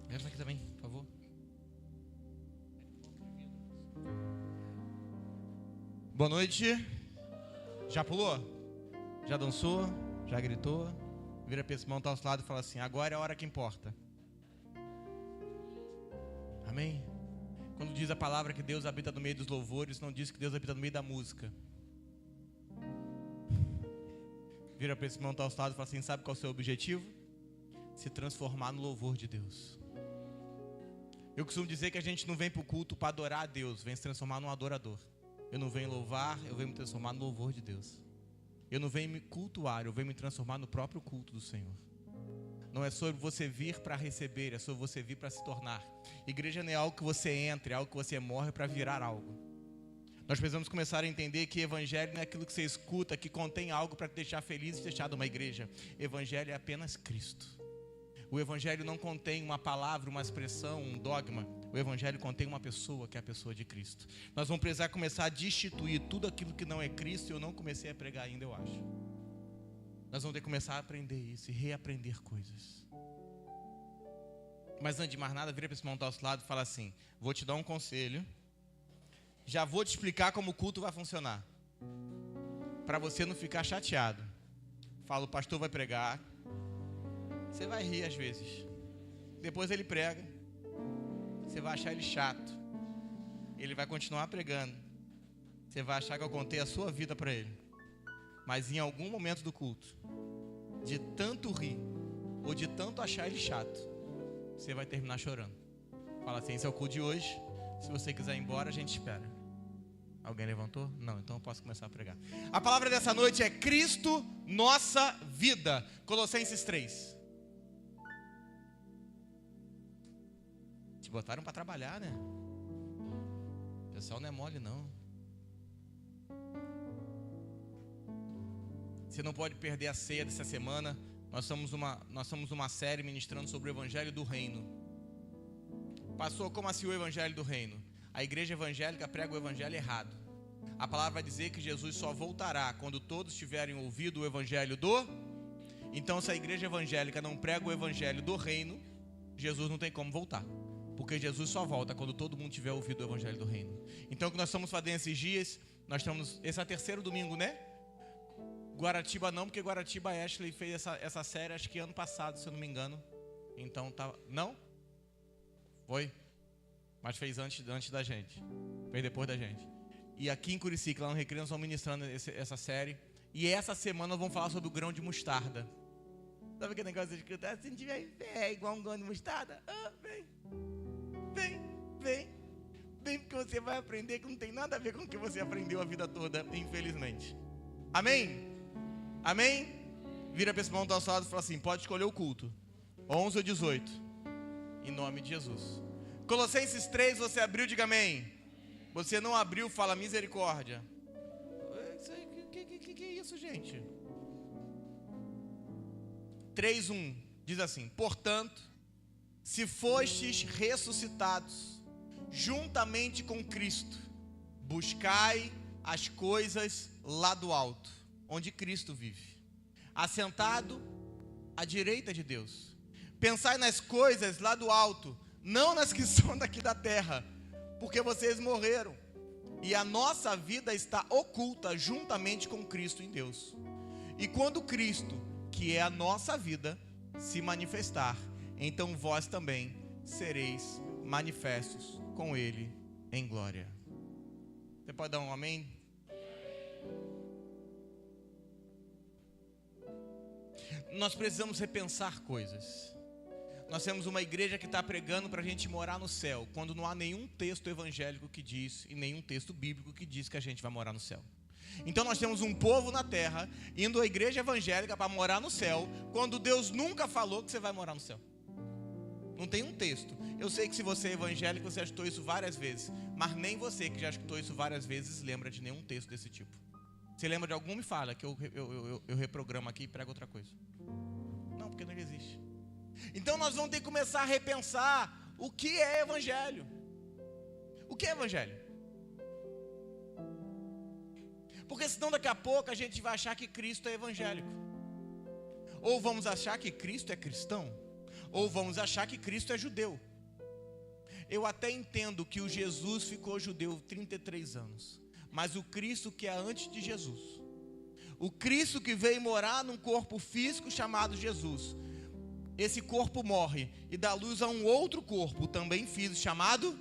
Vem aqui também, por favor. Boa noite. Já pulou? Já dançou? Já gritou? Vira para esse irmão que está ao seu lado e fala assim: agora é a hora que importa. Amém? Quando diz a palavra que Deus habita no meio dos louvores, não diz que Deus habita no meio da música. Vira para esse irmão que está ao seu lado e fala assim: sabe qual é o seu objetivo? Se transformar no louvor de Deus. Eu costumo dizer que a gente não vem para o culto para adorar a Deus, vem se transformar num adorador. Eu não venho louvar, eu venho me transformar no louvor de Deus. Eu não venho me cultuar, eu venho me transformar no próprio culto do Senhor. Não é sobre você vir para receber, é sobre você vir para se tornar. Igreja não é algo que você entra, é algo que você morre para virar algo. Nós precisamos começar a entender que evangelho não é aquilo que você escuta, que contém algo para te deixar feliz e deixar de uma igreja. Evangelho é apenas Cristo. O evangelho não contém uma palavra, uma expressão, um dogma. O evangelho contém uma pessoa, que é a pessoa de Cristo. Nós vamos precisar começar a destituir tudo aquilo que não é Cristo. E eu não comecei a pregar ainda, eu acho. Nós vamos ter que começar a aprender isso e reaprender coisas. Mas antes de mais nada, vira para esse irmão do nosso lado e fala assim: vou te dar um conselho. Já vou te explicar como o culto vai funcionar, para você não ficar chateado. Fala, o pastor vai pregar. Você vai rir às vezes. Depois ele prega. Você vai achar ele chato. Ele vai continuar pregando. Você vai achar que eu contei a sua vida para ele. Mas em algum momento do culto, de tanto rir, ou de tanto achar ele chato, você vai terminar chorando. Fala assim: esse é o culto de hoje. Se você quiser ir embora, a gente espera. Alguém levantou? Não, então eu posso começar a pregar. A palavra dessa noite é Cristo, nossa vida. Colossenses 3. Te botaram para trabalhar, né? O pessoal não é mole, não. Você não pode perder a ceia dessa semana. Nós somos uma série ministrando sobre o Evangelho do Reino. Passou como assim o Evangelho do Reino? A igreja evangélica prega o Evangelho errado. A palavra vai dizer que Jesus só voltará quando todos tiverem ouvido o Evangelho do... Então, se a igreja evangélica não prega o Evangelho do Reino, Jesus não tem como voltar. Porque Jesus só volta quando todo mundo tiver ouvido o Evangelho do Reino. Então, o que nós estamos fazendo esses dias, nós estamos... Esse é o terceiro domingo, né? Guaratiba não, porque Guaratiba Ashley fez essa série, acho que ano passado, se eu não me engano. Então, tá... Não? Foi? Mas fez antes da gente. Fez depois da gente. E aqui em Curicica, lá no Recreio, nós vamos ministrando essa série. E essa semana nós vamos falar sobre o grão de mostarda. Sabe aquele negócio de escutar? Se tiver fé igual um grão de mostarda, vem, porque você vai aprender que não tem nada a ver com o que você aprendeu a vida toda, infelizmente. Amém? Amém? Vira para esse irmão do nosso lado e fala assim: pode escolher o culto, 11 ou 18, em nome de Jesus. Colossenses 3, você abriu, diga amém. Você não abriu, fala misericórdia. Que é isso, gente? 3:1 diz assim: portanto, se fostes ressuscitados juntamente com Cristo, buscai as coisas lá do alto, onde Cristo vive, assentado à direita de Deus. Pensai nas coisas lá do alto, não nas que são daqui da terra, porque vocês morreram, e a nossa vida está oculta juntamente com Cristo em Deus. E quando Cristo, que é a nossa vida, se manifestar, então vós também sereis manifestos com Ele em glória. Você pode dar um amém? Nós precisamos repensar coisas. Nós temos uma igreja que está pregando para a gente morar no céu, quando não há nenhum texto evangélico que diz, e nenhum texto bíblico que diz que a gente vai morar no céu. Então nós temos um povo na terra, indo à igreja evangélica para morar no céu, quando Deus nunca falou que você vai morar no céu. Não tem um texto. Eu sei que se você é evangélico, você já escutou isso várias vezes, mas nem você que já escutou isso várias vezes lembra de nenhum texto desse tipo. Você lembra de algum, me fala, que eu reprogramo aqui e prego outra coisa. Não, porque não existe. Então nós vamos ter que começar a repensar o que é evangelho. O que é evangelho? Porque senão daqui a pouco a gente vai achar que Cristo é evangélico. Ou vamos achar que Cristo é cristão. ou vamos achar que Cristo é judeu. Eu até entendo que o Jesus ficou judeu 33 anos, mas o Cristo que é antes de Jesus, o Cristo que veio morar num corpo físico chamado Jesus, esse corpo morre e dá luz a um outro corpo também físico chamado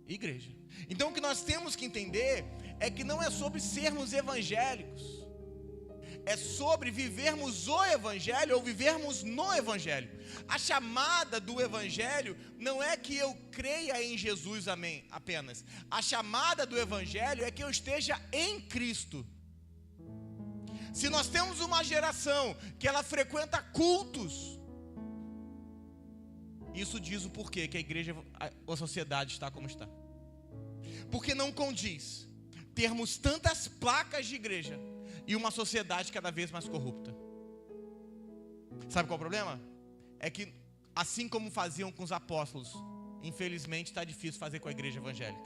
igreja. Então o que nós temos que entender é que não é sobre sermos evangélicos, é sobre vivermos o evangelho ou vivermos no evangelho. A chamada do evangelho não é que eu creia em Jesus, amém, apenas. A chamada do evangelho é que eu esteja em Cristo. Se nós temos uma geração que ela frequenta cultos, isso diz o porquê que a igreja, a sociedade está como está. Porque não condiz termos tantas placas de igreja e uma sociedade cada vez mais corrupta. Sabe qual é o problema? É que assim como faziam com os apóstolos, infelizmente está difícil fazer com a igreja evangélica.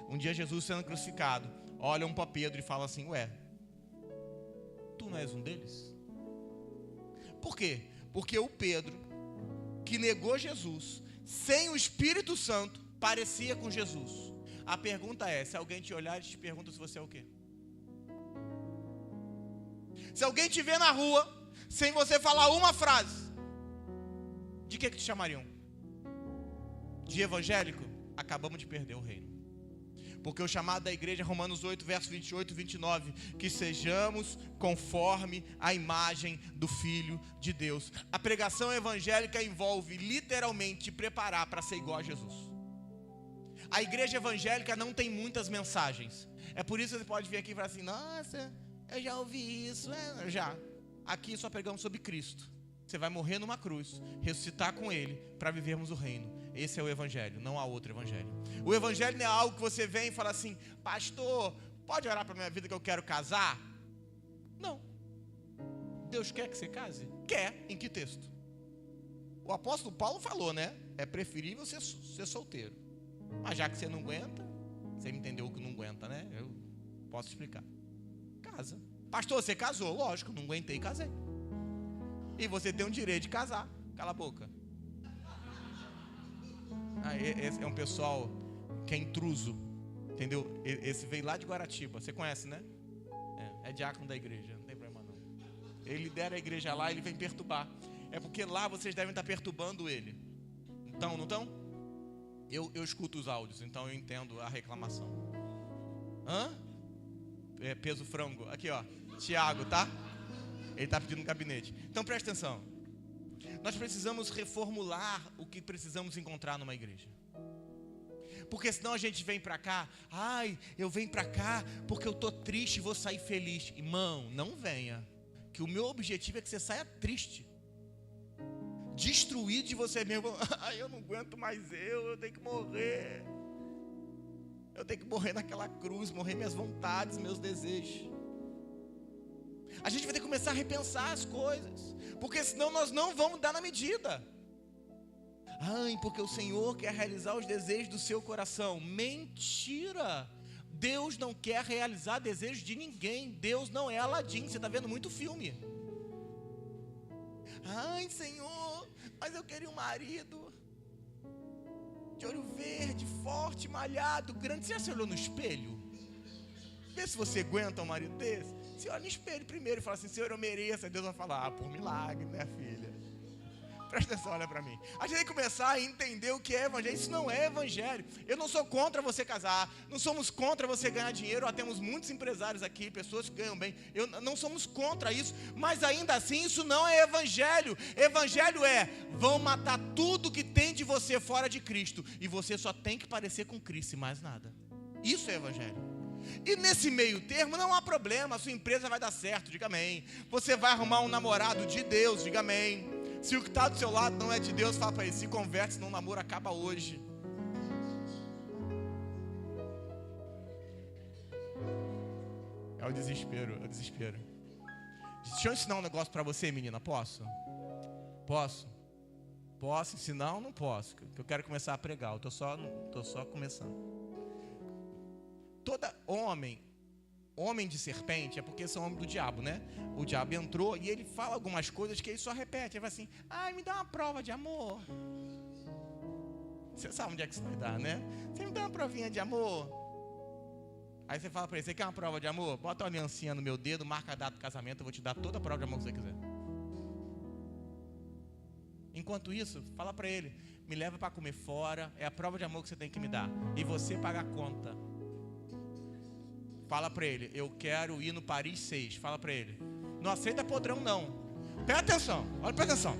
Um dia Jesus sendo crucificado, olham para Pedro e falam assim: ué, tu não és um deles? Por quê? Porque o Pedro, que negou Jesus, sem o Espírito Santo, parecia com Jesus. A pergunta é, se alguém te olhar e te pergunta se você é o quê? Se alguém te vê na rua, sem você falar uma frase, de que te chamariam? De evangélico? Acabamos de perder o reino. Porque o chamado da igreja é Romanos 8, verso 28 e 29, que sejamos conforme a imagem do Filho de Deus. A pregação evangélica envolve literalmente te preparar para ser igual a Jesus. A igreja evangélica não tem muitas mensagens. É por isso que você pode vir aqui e falar assim: nossa, eu já ouvi isso. Já. Aqui só pregamos sobre Cristo. Você vai morrer numa cruz, ressuscitar com Ele, para vivermos o reino. Esse é o evangelho, não há outro evangelho. O evangelho não é algo que você vem e fala assim: pastor, pode orar para minha vida que eu quero casar? Não. Deus quer que você case? Quer. Em que texto? O apóstolo Paulo falou, né? É preferível ser solteiro. Mas já que você não aguenta, você entendeu o que não aguenta, né? Eu posso explicar. Casa. Pastor, você casou? Lógico, não aguentei e casei. E você tem o direito de casar. Cala a boca. Esse é um pessoal que é intruso, entendeu? Esse veio lá de Guaratiba, você conhece, né? É diácono da igreja, não tem problema não. Ele lidera a igreja lá, ele vem perturbar. É porque lá vocês devem estar perturbando ele. Então, não estão? Eu escuto os áudios, então eu entendo a reclamação. Peso frango, aqui ó, Tiago, tá? Ele está pedindo no gabinete. Então presta atenção. Nós precisamos reformular o que precisamos encontrar numa igreja. Porque senão a gente vem para cá, eu venho para cá porque eu estou triste e vou sair feliz. Irmão, não venha, que o meu objetivo é que você saia triste, destruído de você mesmo. Eu não aguento mais, eu tenho que morrer. Eu tenho que morrer naquela cruz, morrer minhas vontades, meus desejos. A gente vai ter que começar a repensar as coisas, porque senão nós não vamos dar na medida. Porque o Senhor quer realizar os desejos do seu coração. Mentira! Deus não quer realizar desejos de ninguém. Deus não é Aladim. Você está vendo muito filme. Senhor, mas eu queria um marido de olho verde, forte, malhado, grande. Você já se olhou no espelho? Vê se você aguenta um marido desse. Você olha no espelho primeiro e fala assim: Senhor, eu mereço. Aí Deus vai falar: por milagre, né, filha? Presta atenção, olha para mim. A gente tem que começar a entender o que é evangelho. Isso não é evangelho. Eu não sou contra você casar, não somos contra você ganhar dinheiro. Temos muitos empresários aqui, pessoas que ganham bem. Não somos contra isso, mas ainda assim isso não é evangelho. Evangelho é: vão matar tudo que tem de você fora de Cristo, e você só tem que parecer com Cristo e mais nada. Isso é evangelho. E nesse meio termo não há problema. A sua empresa vai dar certo, diga amém. Você vai arrumar um namorado de Deus, diga amém. Se o que está do seu lado não é de Deus, fala para ele: se converte, senão o namoro acaba hoje. É o desespero, é o desespero. Deixa eu ensinar um negócio para você, menina, posso? Posso? Posso ensinar ou não posso? Que eu quero começar a pregar, eu estou só começando. Todo homem homem de serpente é porque são homem do diabo, né? O diabo entrou e ele fala algumas coisas que ele só repete. Ele fala assim: ai, me dá uma prova de amor. Você sabe onde é que isso vai dar, né? Você me dá uma provinha de amor. Aí você fala pra ele: você quer uma prova de amor? Bota uma aliancinha no meu dedo, marca a data do casamento, eu vou te dar toda a prova de amor que você quiser. Enquanto isso, fala pra ele: me leva pra comer fora, é a prova de amor que você tem que me dar. E você paga a conta. Fala pra ele: eu quero ir no Paris 6. Fala pra ele: não aceita podrão não. Presta atenção, olha, presta atenção.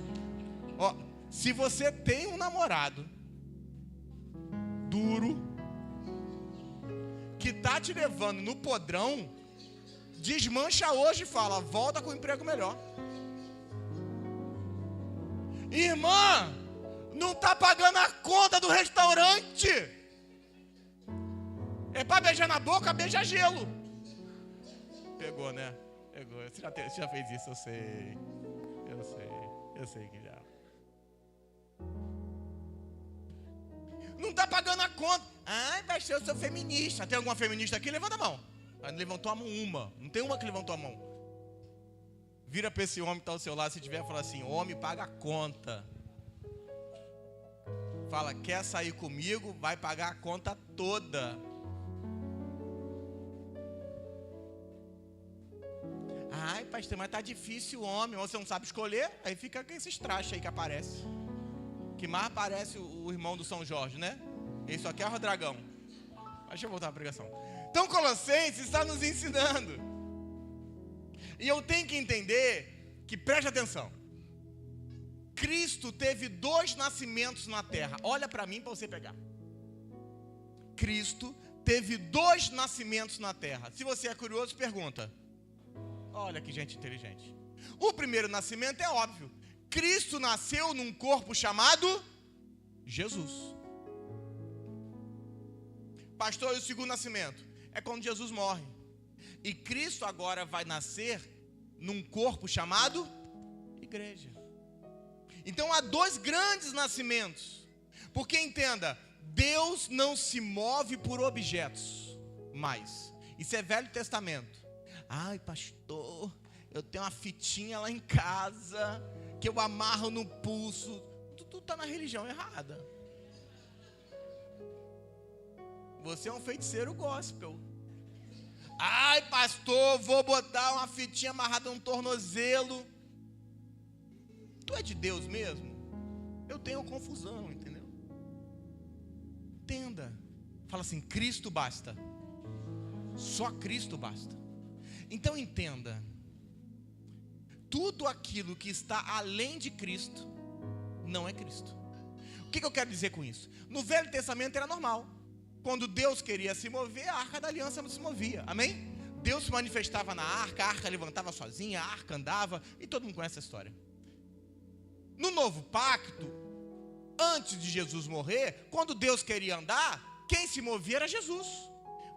Ó, se você tem um namorado duro que tá te levando no podrão, desmancha hoje e fala: volta com um emprego melhor. Irmã, não tá pagando a conta do restaurante. É pra beijar na boca, beija gelo. Pegou, né? Pegou. Você já fez isso, eu sei. Eu sei que já. Não tá pagando a conta. Ai, pastor, eu sou feminista. Tem alguma feminista aqui? Levanta a mão. Levantou a mão uma. Não tem uma que levantou a mão. Vira pra esse homem que tá ao seu lado, se tiver, fala assim: homem, paga a conta. Fala: quer sair comigo? Vai pagar a conta toda. Ai, pastor, mas tá difícil o homem. Ou você não sabe escolher, aí fica com esses trastes aí que aparece. Que mais parece o irmão do São Jorge, né? Ele só quer o dragão. Deixa eu voltar à pregação. Então, Colossenses está nos ensinando. E eu tenho que entender que, preste atenção, Cristo teve 2 nascimentos na terra. Olha para mim para você pegar. Cristo teve 2 nascimentos na terra. Se você é curioso, pergunta. Olha que gente inteligente. O primeiro nascimento é óbvio. Cristo nasceu num corpo chamado Jesus. Pastor, e o segundo nascimento? É quando Jesus morre. E Cristo agora vai nascer num corpo chamado igreja. Então há 2 grandes nascimentos. Porque entenda, Deus não se move por objetos mais. Isso é Velho Testamento. Ai, pastor, eu tenho uma fitinha lá em casa que eu amarro no pulso. Tu tá na religião errada. Você é um feiticeiro gospel. Ai, pastor, vou botar uma fitinha amarrada no tornozelo. Tu é de Deus mesmo? Eu tenho confusão, entendeu? Entenda. Fala assim: Cristo basta. Só Cristo basta. Então entenda. Tudo aquilo que está além de Cristo não é Cristo. O que eu quero dizer com isso? No Velho Testamento era normal. Quando Deus queria se mover, a Arca da Aliança não se movia. Amém? Deus se manifestava na arca, a arca levantava sozinha, a arca andava, e todo mundo conhece essa história. No Novo Pacto, antes de Jesus morrer, quando Deus queria andar, quem se movia era Jesus.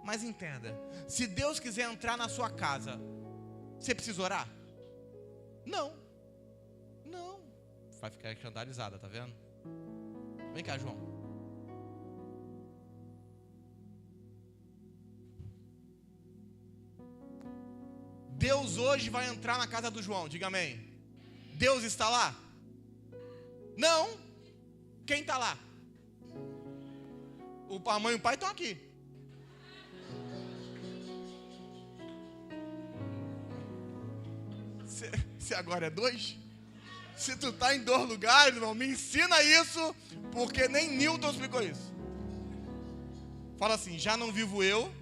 Mas entenda, se Deus quiser entrar na sua casa, você precisa orar? Não. Vai ficar escandalizada, tá vendo? Vem cá, João. Deus hoje vai entrar na casa do João, diga amém. Deus está lá? Não. Quem está lá? A mãe e o pai estão aqui. Se agora é 2? Se tu tá em 2 lugares, irmão, me ensina isso, porque nem Newton explicou isso. Fala assim: já não vivo eu.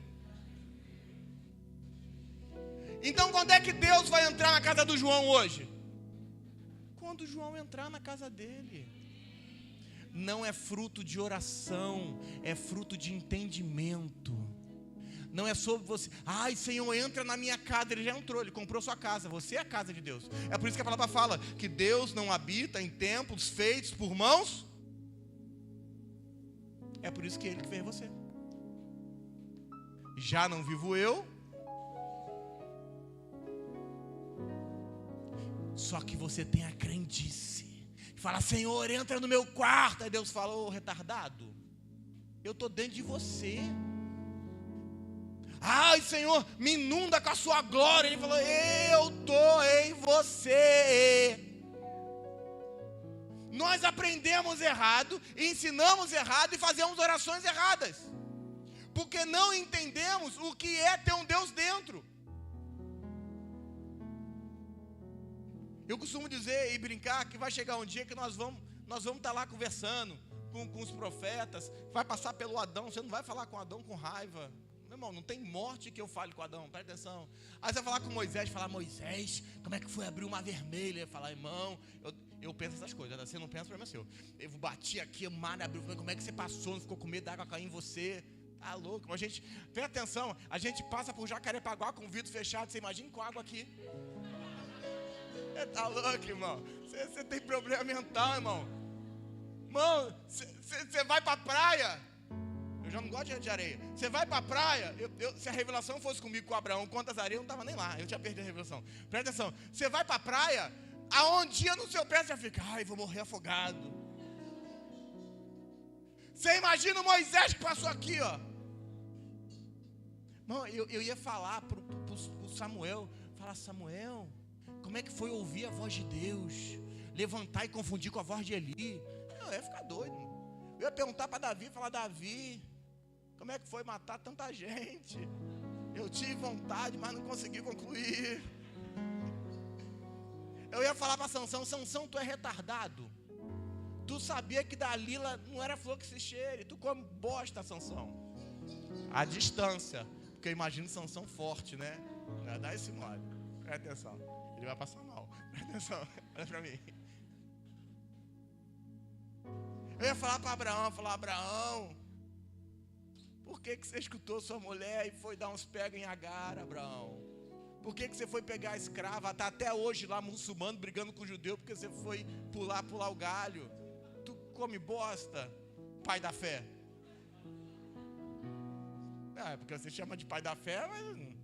Então quando é que Deus vai entrar na casa do João hoje? Quando o João entrar na casa dele. Não é fruto de oração, é fruto de entendimento. Não é sobre você: ai, Senhor, entra na minha casa. Ele já entrou, ele comprou sua casa. Você é a casa de Deus. É por isso que a palavra fala que Deus não habita em templos feitos por mãos. É por isso que é Ele que fez você. Já não vivo eu. Só que você tem a crendice. Fala: Senhor, entra no meu quarto. Aí Deus fala: ô retardado, eu estou dentro de você. Ai, Senhor, me inunda com a sua glória. Ele falou, eu estou em você. Nós aprendemos errado, ensinamos errado e fazemos orações erradas, porque não entendemos o que é ter um Deus dentro. Eu costumo dizer e brincar que vai chegar um dia que nós vamos estar lá conversando com os profetas, vai passar pelo Adão, você não vai falar com Adão com raiva. Meu irmão, não tem morte que eu fale com Adão, presta atenção. Aí você vai falar com Moisés, falar, Moisés, como é que foi abrir o mar vermelho? Ele vai falar, irmão, eu penso essas coisas, você não pensa, o problema é seu. Eu bati aqui, o mar abriu, como é que você passou, não ficou com medo da água cair em você? Tá louco, mas presta atenção, a gente passa por Jacarepaguá com o vidro fechado, você imagina com água aqui. Você tá louco, irmão, você tem problema mental, irmão. Irmão, você vai pra praia. Eu já não gosto de areia. Você vai pra praia. Se a revelação fosse comigo com o Abraão, quantas areias, eu não estava nem lá. Eu tinha perdido a revelação. Presta atenção. Você vai pra praia, aonde dia no seu pé você já fica, ai, vou morrer afogado. Você imagina o Moisés que passou aqui, ó. Não, eu ia falar pro Samuel. Falar, Samuel, como é que foi ouvir a voz de Deus? Levantar e confundir com a voz de Eli. Eu ia ficar doido. Eu ia perguntar para Davi, falar, Davi, como é que foi matar tanta gente? Eu tive vontade, mas não consegui concluir. Eu ia falar para Sansão, tu é retardado. Tu sabia que Dalila não era flor que se cheire. Tu come bosta, Sansão. A distância. Porque eu imagino Sansão forte, né? Dá esse mole. Presta atenção. Ele vai passar mal. Presta atenção. Olha para mim. Eu ia falar para Abraão, Abraão, por que você escutou sua mulher e foi dar uns pega em Agar, Abraão? Por que você foi pegar a escrava? Está até hoje lá muçulmano brigando com o judeu porque você foi pular o galho. Tu come bosta, pai da fé. É porque você chama de pai da fé, mas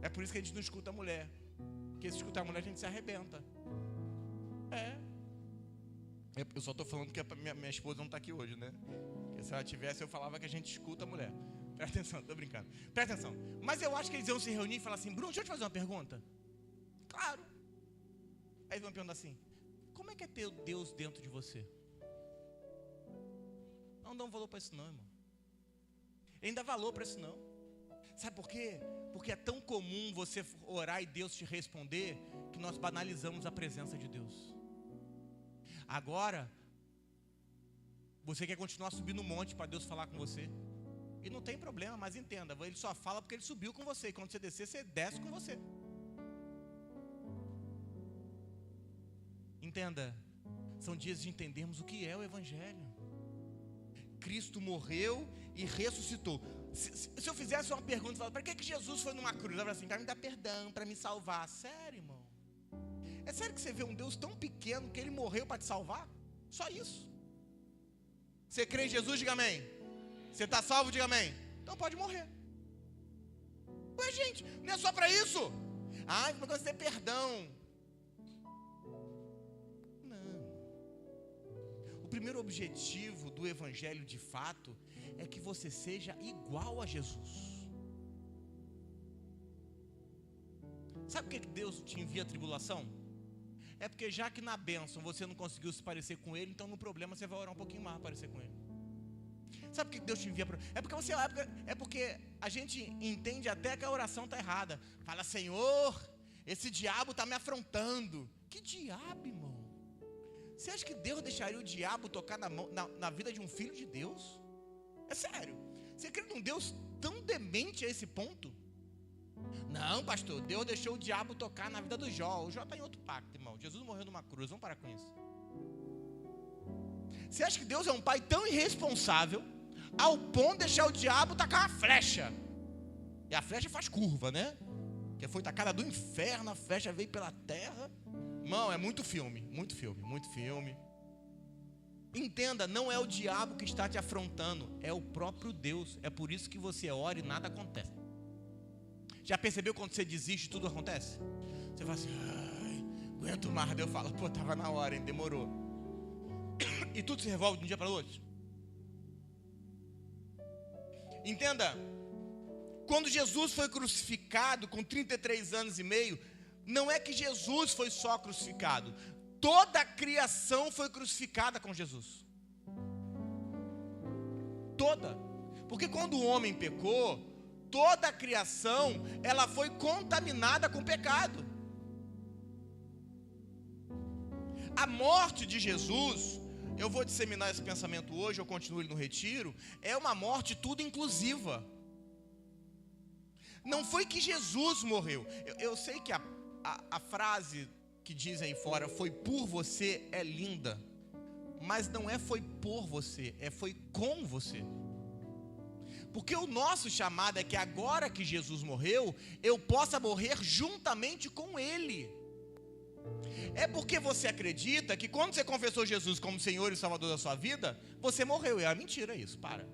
é por isso que a gente não escuta a mulher. Porque se escutar a mulher a gente se arrebenta. Eu só estou falando que minha esposa não está aqui hoje, né? Porque se ela tivesse, eu falava que a gente escuta a mulher. Presta atenção, estou brincando. Presta atenção. Mas eu acho que eles iam se reunir e falar assim, Bruno, deixa eu te fazer uma pergunta. Claro. Aí eles vão perguntar assim, como é que é ter Deus dentro de você? Não dá um valor para isso não, irmão. Ele não dá valor para isso não. Sabe por quê? Porque é tão comum você orar e Deus te responder, que nós banalizamos a presença de Deus. Agora, você quer continuar subindo o monte para Deus falar com você? E não tem problema, mas entenda, ele só fala porque ele subiu com você. E quando você descer, você desce com você. Entenda, são dias de entendermos o que é o Evangelho. Cristo morreu e ressuscitou. Se eu fizesse uma pergunta, para que Jesus foi numa cruz? Eu falo assim, para me dar perdão, para me salvar. Sério, irmão? É sério que você vê um Deus tão pequeno que Ele morreu para te salvar? Só isso. Você crê em Jesus? Diga amém. Você está salvo? Diga amém. Então pode morrer. Ué, gente, não é só para isso? Ah, como é que você tem perdão? Não. O primeiro objetivo do Evangelho de fato é que você seja igual a Jesus. Sabe por que Deus te envia a tribulação? É porque já que na bênção você não conseguiu se parecer com Ele, então no problema você vai orar um pouquinho mais para parecer com Ele. Sabe por que Deus te envia? É porque a gente entende até que a oração está errada. Fala, Senhor, esse diabo está me afrontando. Que diabo, irmão? Você acha que Deus deixaria o diabo tocar na vida de um filho de Deus? É sério. Você crê num Deus tão demente a esse ponto? Não, pastor, Deus deixou o diabo tocar na vida do Jó. O Jó está em outro pacto, irmão. Jesus morreu numa cruz, vamos parar com isso. Você acha que Deus é um pai tão irresponsável ao ponto de deixar o diabo tacar uma flecha? E a flecha faz curva, né? Que foi tacada do inferno, a flecha veio pela terra. Irmão, é muito filme, muito filme, muito filme. Entenda, não é o diabo que está te afrontando, é o próprio Deus. É por isso que você ora e nada acontece. Já percebeu quando você desiste tudo acontece? Você fala assim, ai, aguento mais. Deus fala, pô, estava na hora, hein, demorou. E tudo se revolve de um dia para o outro. Entenda, Quando Jesus foi crucificado com 33 anos e meio, não é que Jesus foi só crucificado, toda a criação foi crucificada com Jesus. Toda. Porque quando o homem pecou, toda a criação, ela foi contaminada com pecado. A morte de Jesus, eu vou disseminar esse pensamento hoje, eu continuo ele no retiro, é uma morte tudo inclusiva. Não foi que Jesus morreu. Eu sei que a frase que dizem aí fora, foi por você, é linda. Mas não é foi por você, é foi com você. Porque o nosso chamado é que agora que Jesus morreu, eu possa morrer juntamente com Ele. É porque você acredita que quando você confessou Jesus como Senhor e Salvador da sua vida, você morreu. É mentira isso, para.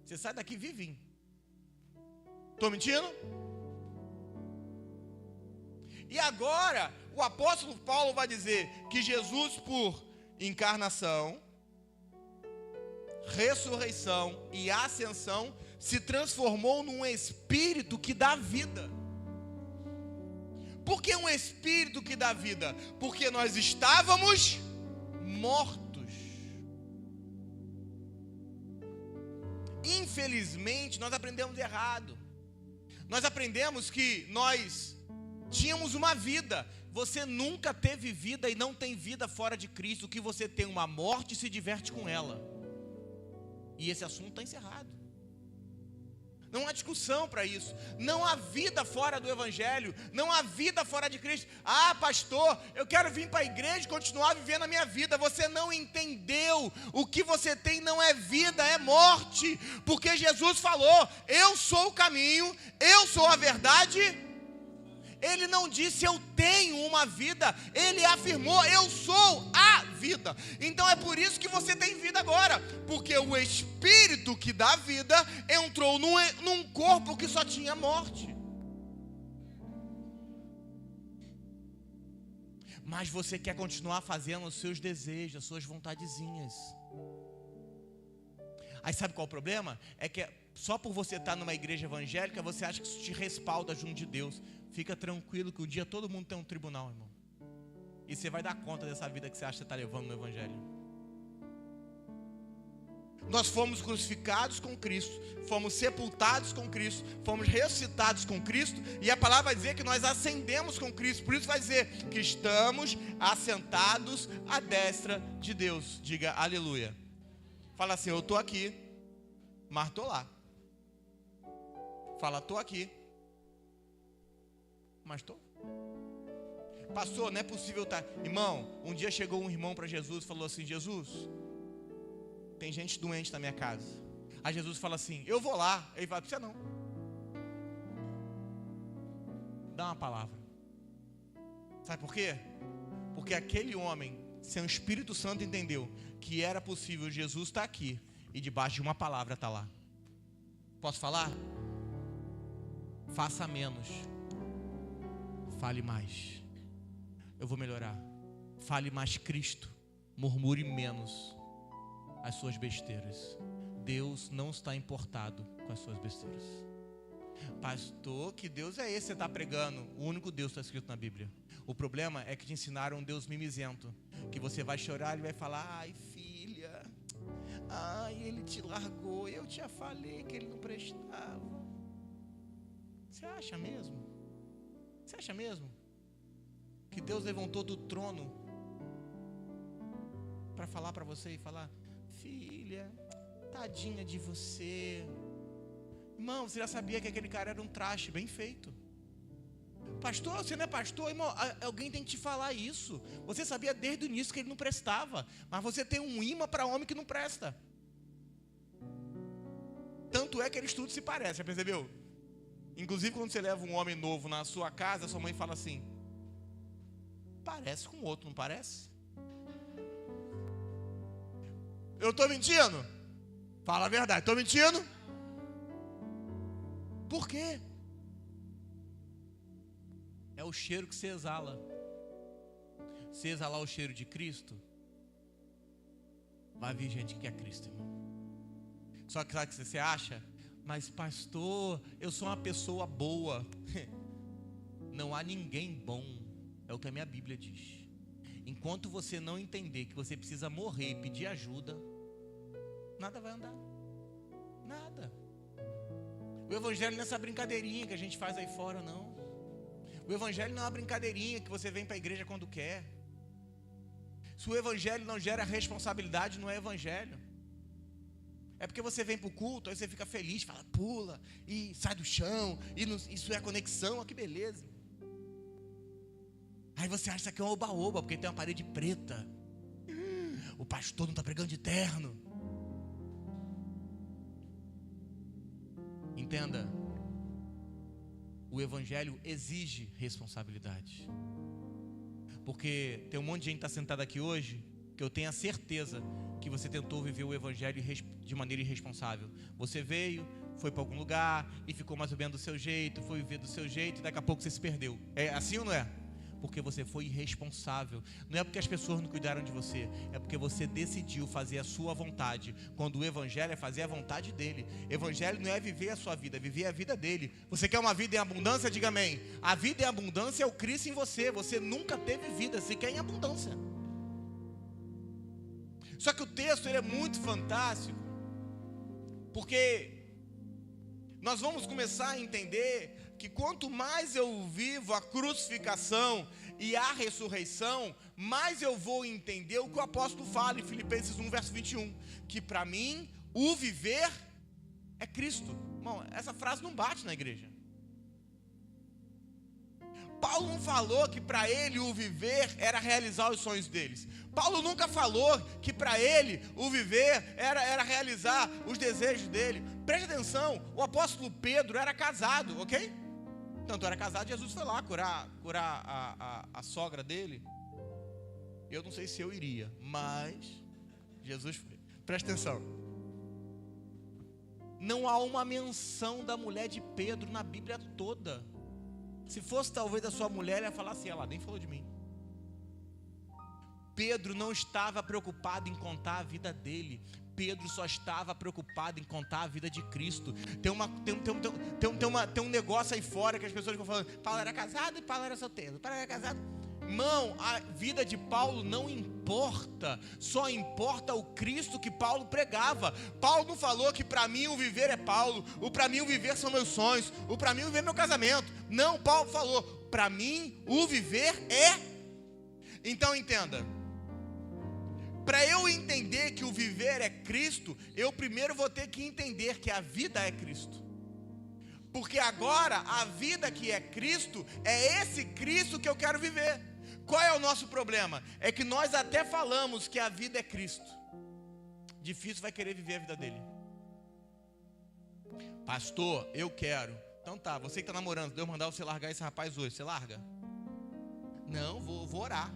Você sai daqui vivinho. Estou mentindo? E agora, o apóstolo Paulo vai dizer que Jesus, por encarnação, ressurreição e ascensão, se transformou num espírito que dá vida. Por que um espírito que dá vida? Porque nós estávamos mortos. Infelizmente, nós aprendemos errado. Nós aprendemos que nós tínhamos uma vida. Você nunca teve vida e não tem vida fora de Cristo. O que você tem uma morte e se diverte com ela. E esse assunto está encerrado. Não há discussão para isso. Não há vida fora do Evangelho. Não há vida fora de Cristo. Ah, pastor, eu quero vir para a igreja e continuar vivendo a minha vida. Você não entendeu. O que você tem não é vida, é morte. Porque Jesus falou, eu sou o caminho, eu sou a verdade. Ele não disse eu tenho uma vida, ele afirmou eu sou a vida. Então é por isso que você tem vida agora, porque o Espírito que dá vida entrou num corpo que só tinha morte. Mas você quer continuar fazendo os seus desejos, as suas vontadezinhas. Aí sabe qual é o problema? É que só por você estar numa igreja evangélica, você acha que isso te respalda junto de Deus. Fica tranquilo que um dia todo mundo tem um tribunal, irmão. E você vai dar conta dessa vida que você acha que você está levando no Evangelho. Nós fomos crucificados com Cristo, fomos sepultados com Cristo, fomos ressuscitados com Cristo, e a palavra vai dizer que nós ascendemos com Cristo. Por isso vai dizer que estamos assentados à destra de Deus. Diga aleluia. Fala assim, eu estou aqui, mas estou lá. Fala, estou aqui, mas estou. Pastor, não é possível estar. Irmão, um dia chegou um irmão para Jesus e falou assim, Jesus, tem gente doente na minha casa. Aí Jesus fala assim, eu vou lá. Ele fala, precisa não. Dá uma palavra. Sabe por quê? Porque aquele homem, sem o Espírito Santo, entendeu que era possível Jesus estar aqui e debaixo de uma palavra estar lá. Posso falar? Faça menos, fale mais. Eu vou melhorar. Fale mais Cristo, murmure menos as suas besteiras. Deus não está importado com as suas besteiras. Pastor, que Deus é esse que você está pregando? O único Deus está escrito na Bíblia. O problema é que te ensinaram um Deus mimizento, que você vai chorar e vai falar, ai filha, ai ele te largou, eu te falei que ele não prestava. Você acha mesmo? Você acha mesmo que Deus levantou do trono para falar para você e falar, filha, tadinha de você. Irmão, você já sabia que aquele cara era um traste bem feito. Pastor, você não é pastor? Irmão, alguém tem que te falar isso. Você sabia desde o início que ele não prestava, mas você tem um imã para homem que não presta. Tanto é que eles tudo se parecem, já percebeu? Inclusive quando você leva um homem novo na sua casa, sua mãe fala assim, parece com o outro, não parece? Eu estou mentindo? Fala a verdade, estou mentindo? Por quê? É o cheiro que você exala. Se exalar o cheiro de Cristo, vai vir gente que é Cristo, irmão. Só que sabe o que você acha? Mas pastor, eu sou uma pessoa boa. Não há ninguém bom, é o que a minha Bíblia diz. Enquanto você não entender que você precisa morrer e pedir ajuda, nada vai andar. Nada. O evangelho não é essa brincadeirinha que a gente faz aí fora, não. O evangelho não é uma brincadeirinha que você vem para a igreja quando quer. Se o evangelho não gera responsabilidade, não é evangelho. É porque você vem para o culto, aí você fica feliz, fala, pula, e sai do chão, e isso é conexão, ó, que beleza. Aí você acha que isso aqui é um oba-oba, porque tem uma parede preta. O pastor não está pregando de terno. Entenda, o evangelho exige responsabilidade. Porque tem um monte de gente que está sentada aqui hoje, que eu tenho a certeza que você tentou viver o evangelho de maneira irresponsável. Você veio, foi para algum lugar e ficou mais ou menos do seu jeito, foi viver do seu jeito e daqui a pouco você se perdeu. É assim ou não é? Porque você foi irresponsável. Não é porque as pessoas não cuidaram de você, é porque você decidiu fazer a sua vontade, quando o evangelho é fazer a vontade dele. Evangelho não é viver a sua vida, é viver a vida dele. Você quer uma vida em abundância? Diga amém. A vida em abundância é o Cristo em você. Você nunca teve vida, você quer em abundância. Só que o texto ele é muito fantástico, porque nós vamos começar a entender que quanto mais eu vivo a crucificação e a ressurreição, mais eu vou entender o que o apóstolo fala em Filipenses 1, verso 21, que para mim o viver é Cristo. Irmão, essa frase não bate na igreja. Paulo não falou que para ele o viver era realizar os sonhos deles. Paulo nunca falou que para ele o viver era realizar os desejos dele. Preste atenção, o apóstolo Pedro era casado, ok? Tanto era casado, Jesus foi lá curar a sogra dele. Eu não sei se eu iria, mas Jesus foi. Preste atenção. Não há uma menção da mulher de Pedro na Bíblia toda. Se fosse talvez a sua mulher, ela ia falar assim, ela nem falou de mim. Pedro não estava preocupado em contar a vida dele. Pedro só estava preocupado em contar a vida de Cristo. Tem um negócio aí fora que as pessoas ficam falando, Paulo era casado e Paulo era solteiro. Paulo era casado. Irmão, a vida de Paulo não importa. Só importa o Cristo que Paulo pregava. Paulo não falou que para mim o viver é Paulo. O para mim o viver são meus sonhos. O para mim o viver é meu casamento. Não, Paulo falou, para mim o viver é. Então entenda. Para eu entender que o viver é Cristo, eu primeiro vou ter que entender que a vida é Cristo. Porque agora a vida que é Cristo, é esse Cristo que eu quero viver. Qual é o nosso problema? É que nós até falamos que a vida é Cristo. Difícil vai querer viver a vida dele. Pastor, eu quero. Então tá, você que está namorando, Deus mandar você largar esse rapaz hoje, você larga? Não, vou orar.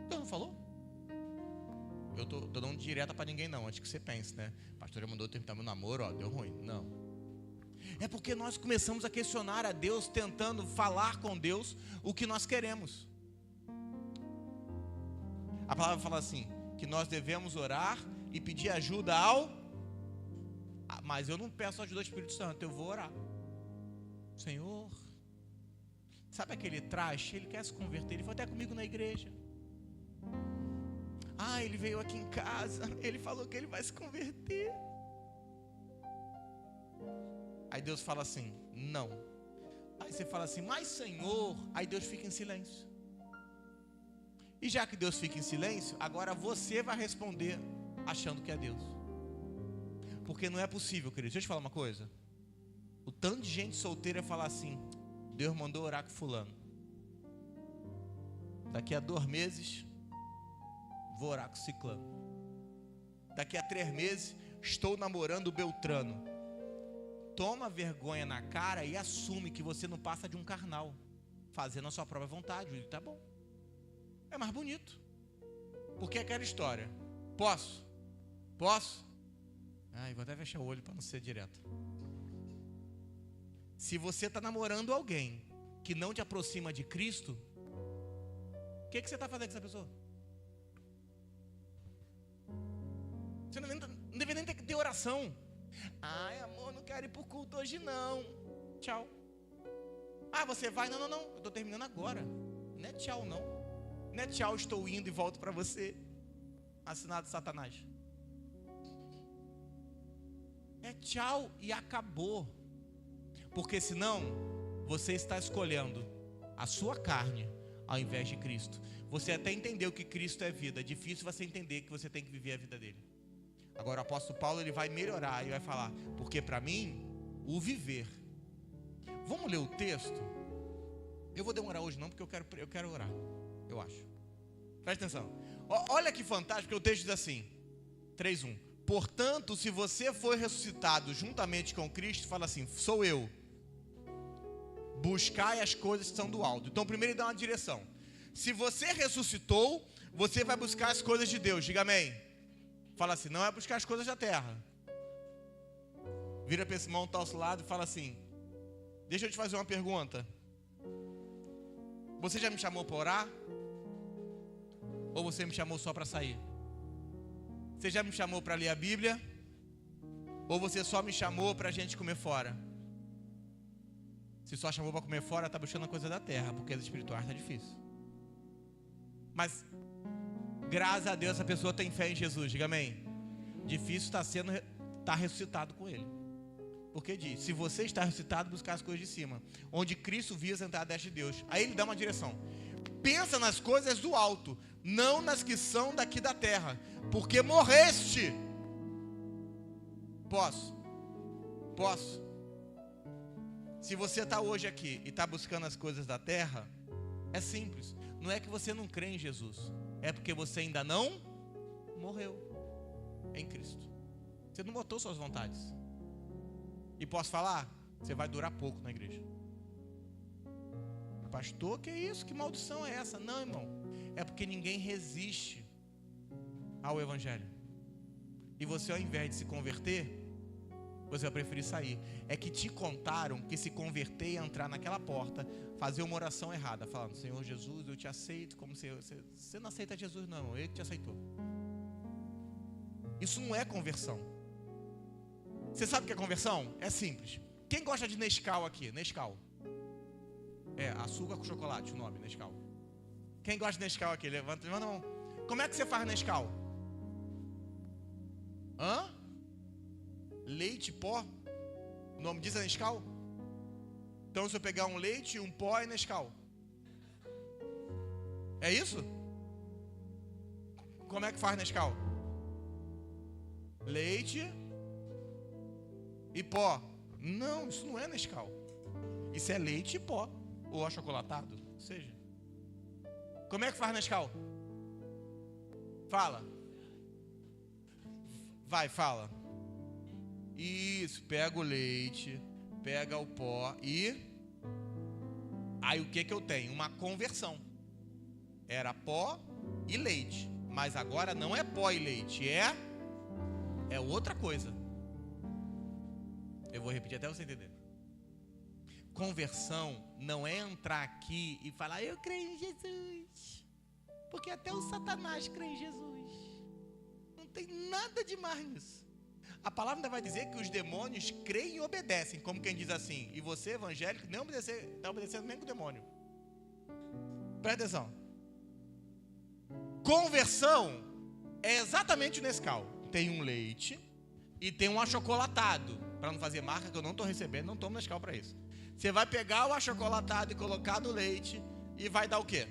Deus não falou? Eu tô dando direta para ninguém não, antes que você pense, né? Pastor já mandou eu terminar meu namoro, ó, deu ruim. Não. É porque nós começamos a questionar a Deus, tentando falar com Deus o que nós queremos. A palavra fala assim, que nós devemos orar e pedir ajuda mas eu não peço ajuda do Espírito Santo, eu vou orar. Senhor, sabe aquele traste? Ele quer se converter, ele foi até comigo na igreja. Ele veio aqui em casa, ele falou que ele vai se converter. Aí Deus fala assim, não. Aí você fala assim, mas Senhor, aí Deus fica em silêncio. E já que Deus fica em silêncio, agora você vai responder achando que é Deus. Porque não é possível, querido. Deixa eu te falar uma coisa. O tanto de gente solteira falar assim, Deus mandou orar com fulano. Daqui a 2 meses, vou orar com ciclano. Daqui a 3 meses, estou namorando o Beltrano. Toma vergonha na cara e assume que você não passa de um carnal, fazendo a sua própria vontade. Tá bom. É mais bonito. Porque é aquela história. Posso? Vou até fechar o olho para não ser direto. Se você está namorando alguém que não te aproxima de Cristo, o que você está fazendo com essa pessoa? Você não deve nem ter oração. Ai, amor, não quero ir pro culto hoje não. Tchau. Ah, você vai? Não. Eu estou terminando agora. Não é tchau, não. Não é tchau, estou indo e volto para você. Assinado Satanás. É tchau e acabou. Porque senão, você está escolhendo a sua carne ao invés de Cristo. Você até entendeu que Cristo é vida. É difícil você entender que você tem que viver a vida dele. Agora o apóstolo Paulo, ele vai melhorar e vai falar: porque para mim, o viver. Vamos ler o texto? Eu vou demorar hoje não, porque eu quero orar, eu acho. Presta atenção. Olha que fantástico, porque o texto diz assim, 3:1. Portanto, se você foi ressuscitado juntamente com Cristo, fala assim, sou eu. Buscai as coisas que são do alto. Então primeiro ele dá uma direção. Se você ressuscitou, você vai buscar as coisas de Deus. Diga amém. Fala assim, não é buscar as coisas da terra. Vira para esse irmão que está ao seu lado e fala assim, deixa eu te fazer uma pergunta. Você já me chamou para orar? Ou você me chamou só para sair? Você já me chamou para ler a Bíblia? Ou você só me chamou para a gente comer fora? Se só chamou para comer fora, está buscando a coisa da terra, porque as espirituais está difícil. Mas, graças a Deus, essa pessoa tem fé em Jesus, diga amém. Difícil está ressuscitado com ele. Porque diz, se você está ressuscitado, buscar as coisas de cima, onde Cristo via sentar à destra de Deus. Aí ele dá uma direção. Pensa nas coisas do alto, não nas que são daqui da terra, porque morreste. Posso? Se você está hoje aqui e está buscando as coisas da terra, é simples. Não é que você não crê em Jesus, é porque você ainda não morreu em Cristo. Você não botou suas vontades. E posso falar? Você vai durar pouco na igreja. Pastor, que isso? Que maldição é essa? Não, irmão. É porque ninguém resiste ao Evangelho. E você, ao invés de se converter, você vai preferir sair. É que te contaram que se converter e entrar naquela porta, fazer uma oração errada, falando, Senhor Jesus, eu te aceito como você não aceita Jesus não, irmão, ele que te aceitou. Isso não é conversão. Você sabe o que é conversão? É simples. Quem gosta de Nescau aqui? Nescau. É, açúcar com chocolate, o nome, Nescau. Quem gosta de Nescau aqui? Levanta a mão. Como é que você faz Nescau? Leite, pó? O nome diz é Nescau? Então se eu pegar um leite, um pó é Nescau. É isso? Como é que faz Nescau? Leite e pó. Não, isso não é Nescau. Isso é leite e pó. Ou achocolatado, seja. Como é que faz Nescau? Fala. Vai, fala. Isso, pega o leite, pega o pó e... Aí o que eu tenho? Uma conversão. Era pó e leite. Mas agora não é pó e leite, é outra coisa. Eu vou repetir até você entender. Conversão não é entrar aqui e falar, eu creio em Jesus. Porque até o Satanás crê em Jesus. Não tem nada demais nisso. A palavra ainda vai dizer que os demônios creem e obedecem, como quem diz assim, e você, evangélico, nem está obedecendo nem com o demônio. Presta atenção. Conversão é exatamente o Nescau. Tem um leite e tem um achocolatado. Para não fazer marca, que eu não estou recebendo, não tomo Nescau para isso. Você vai pegar o achocolatado e colocar no leite e vai dar o quê?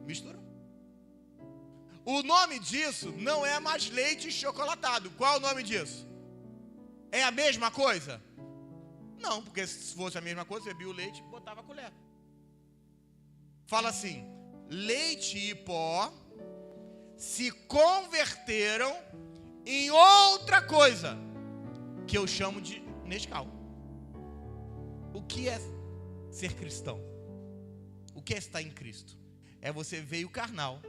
Mistura. O nome disso não é mais leite chocolatado. Qual é o nome disso? É a mesma coisa? Não, porque se fosse a mesma coisa, você bebia o leite e botava a colher. Fala assim, leite e pó se converteram em outra coisa, que eu chamo de Nescau. O que é ser cristão? O que é estar em Cristo? É você veio carnal,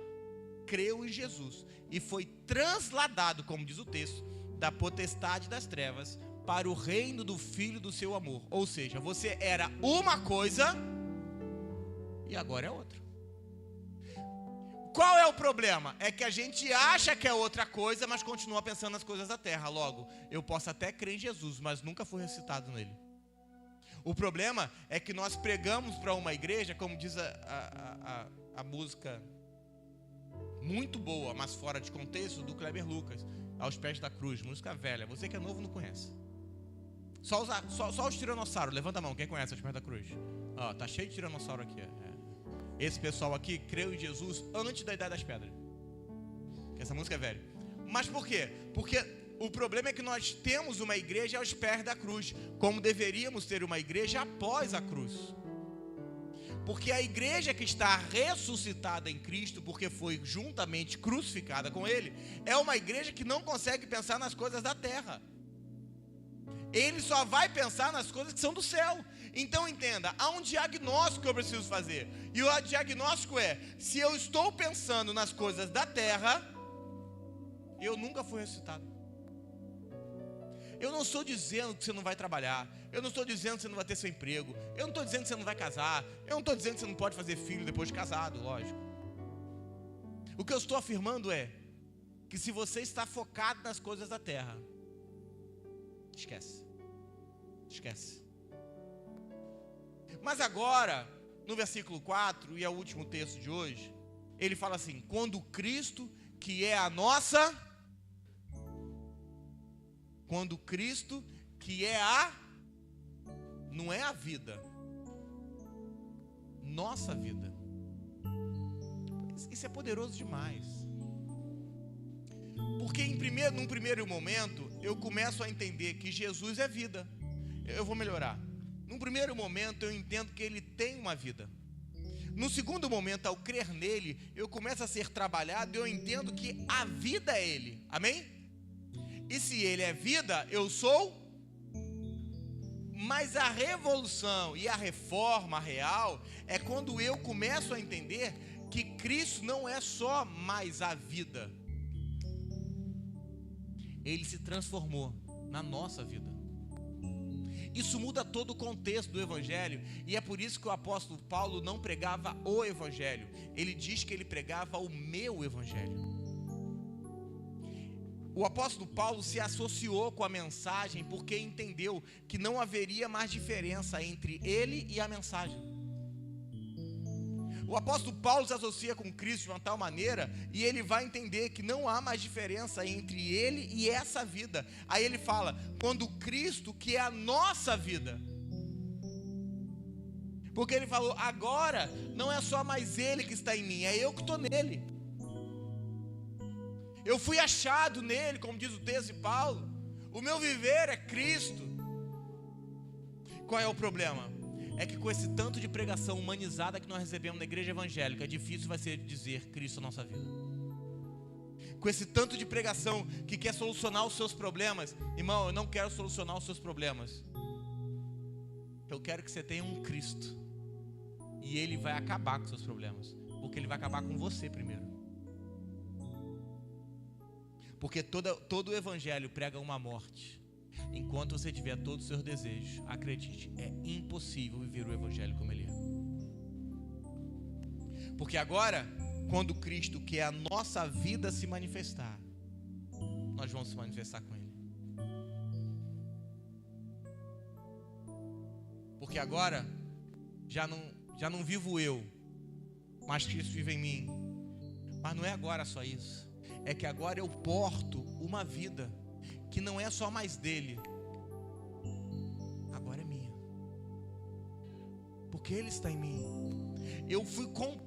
creu em Jesus e foi transladado, como diz o texto, da potestade das trevas para o reino do Filho do seu amor. Ou seja, você era uma coisa e agora é outra. Qual é o problema? É que a gente acha que é outra coisa, mas continua pensando nas coisas da terra. Logo, eu posso até crer em Jesus, mas nunca fui ressuscitado nele. O problema é que nós pregamos para uma igreja, como diz a música muito boa, mas fora de contexto, do Kleber Lucas, Aos Pés da Cruz, música velha. Você que é novo não conhece. Só os tiranossauros. Levanta a mão, quem conhece Aos Pés da Cruz? Ó, tá cheio de tiranossauro aqui. Esse pessoal aqui creu em Jesus antes da Idade das Pedras. Essa música é velha. Mas por quê? Porque o problema é que nós temos uma igreja aos pés da cruz, como deveríamos ter uma igreja após a cruz. Porque a igreja que está ressuscitada em Cristo, porque foi juntamente crucificada com Ele, é uma igreja que não consegue pensar nas coisas da terra. Ele só vai pensar nas coisas que são do céu. Então entenda, há um diagnóstico que eu preciso fazer. E o diagnóstico é: se eu estou pensando nas coisas da terra, eu nunca fui ressuscitado. Eu não estou dizendo que você não vai trabalhar. Eu não estou dizendo que você não vai ter seu emprego. Eu não estou dizendo que você não vai casar. Eu não estou dizendo que você não pode fazer filho depois de casado, lógico. O que eu estou afirmando é que se você está focado nas coisas da terra, esquece. Mas agora, no versículo 4, e é o último texto de hoje, ele fala assim: quando Cristo, que é a nossa... Quando Cristo, que é não é a vida, nossa vida. Isso é poderoso demais. Porque num primeiro momento, eu começo a entender que Jesus é vida. Eu vou melhorar. Num primeiro momento, eu entendo que Ele tem uma vida. No segundo momento, ao crer nele, eu começo a ser trabalhado e eu entendo que a vida é Ele. Amém? E se Ele é vida, eu sou. Mas a revolução e a reforma real é quando eu começo a entender que Cristo não é só mais a vida. Ele se transformou na nossa vida. Isso muda todo o contexto do Evangelho. E é por isso que o apóstolo Paulo não pregava o Evangelho. Ele diz que ele pregava o meu Evangelho. O apóstolo Paulo se associou com a mensagem porque entendeu que não haveria mais diferença entre ele e a mensagem. O apóstolo Paulo se associa com Cristo de uma tal maneira e ele vai entender que não há mais diferença entre ele e essa vida. Aí ele fala: quando Cristo, que é a nossa vida. Porque ele falou: agora não é só mais ele que está em mim, é eu que estou nele. Eu fui achado nele, como diz o texto de Paulo. O meu viver é Cristo. Qual é o problema? É que com esse tanto de pregação humanizada que nós recebemos na igreja evangélica, difícil vai ser dizer Cristo na nossa vida. Com esse tanto de pregação que quer solucionar os seus problemas, irmão, eu não quero solucionar os seus problemas. Eu quero que você tenha um Cristo. E Ele vai acabar com os seus problemas. Porque Ele vai acabar com você primeiro. Porque todo o evangelho prega uma morte. Enquanto você tiver todos os seus desejos, acredite, é impossível viver o evangelho como ele é. Porque agora, quando Cristo, que é a nossa vida, se manifestar, nós vamos se manifestar com Ele. Porque agora, já não vivo eu, mas Cristo vive em mim. Mas não é agora só isso. É que agora eu porto uma vida que não é só mais dele, agora é minha, porque Ele está em mim.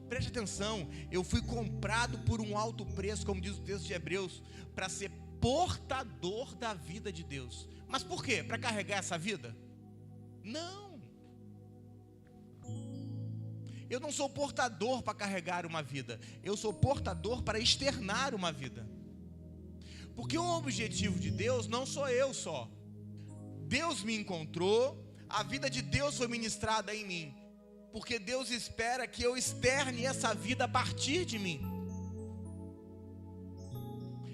Preste atenção, eu fui comprado por um alto preço, como diz o texto de Hebreus, para ser portador da vida de Deus. Mas por quê? Para carregar essa vida? Não. Eu não sou portador para carregar uma vida. Eu sou portador para externar uma vida. Porque o objetivo de Deus não sou eu só. Deus me encontrou, a vida de Deus foi ministrada em mim. Porque Deus espera que eu externe essa vida a partir de mim.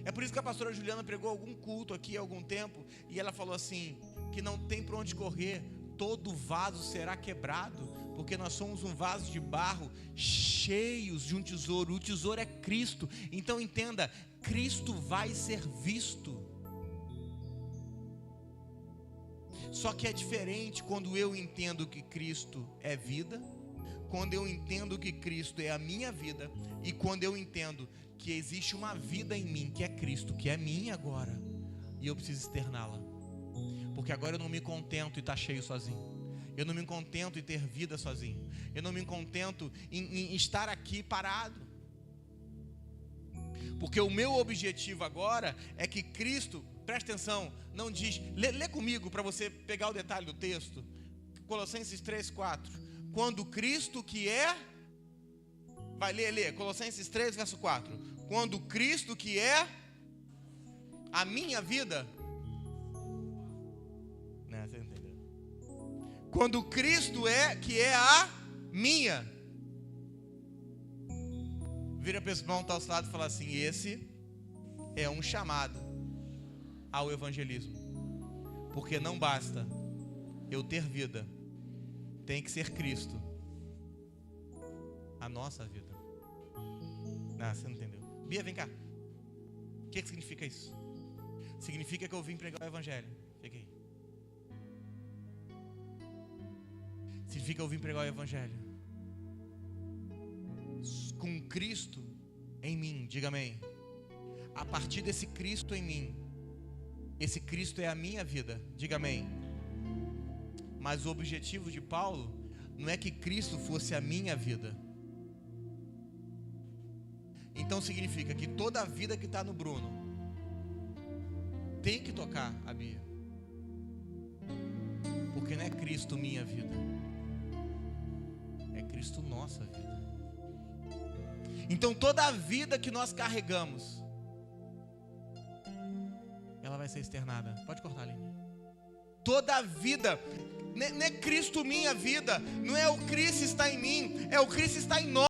É por isso que a pastora Juliana pregou algum culto aqui há algum tempo, e ela falou assim, que não tem para onde correr, todo vaso será quebrado, porque nós somos um vaso de barro cheios de um tesouro. O tesouro é Cristo. Então entenda, Cristo vai ser visto. Só que é diferente quando eu entendo que Cristo é vida, quando eu entendo que Cristo é a minha vida, e quando eu entendo que existe uma vida em mim, que é Cristo, que é minha agora, e eu preciso externá-la. Porque agora eu não me contento em estar cheio sozinho. Eu não me contento em ter vida sozinho. Eu não me contento em estar aqui parado. Porque o meu objetivo agora é que Cristo, presta atenção, não diz, lê comigo para você pegar o detalhe do texto. Colossenses 3:4. Quando Cristo que é, vai ler, Colossenses 3, verso 4. Quando Cristo que é a minha vida, não, você entendeu? Quando Cristo é que é a minha, vira para esse irmão que está ao seu lado e fala assim: esse é um chamado ao evangelismo, porque não basta eu ter vida, tem que ser Cristo a nossa vida. Não, você não entendeu. Bia, vem cá. O que significa isso? Significa que eu vim pregar o evangelho. Fica aí. Significa que eu vim pregar o evangelho com Cristo em mim. Diga amém. A partir desse Cristo em mim, esse Cristo é a minha vida. Diga amém. Mas o objetivo de Paulo não é que Cristo fosse a minha vida. Então significa que toda a vida que está no Bruno tem que tocar a Bia. Porque não é Cristo minha vida, é Cristo nossa vida. Então toda a vida que nós carregamos, ela vai ser externada. Pode cortar ali. Toda a vida, não é Cristo minha vida, não é o Cristo está em mim, é o Cristo está em nós.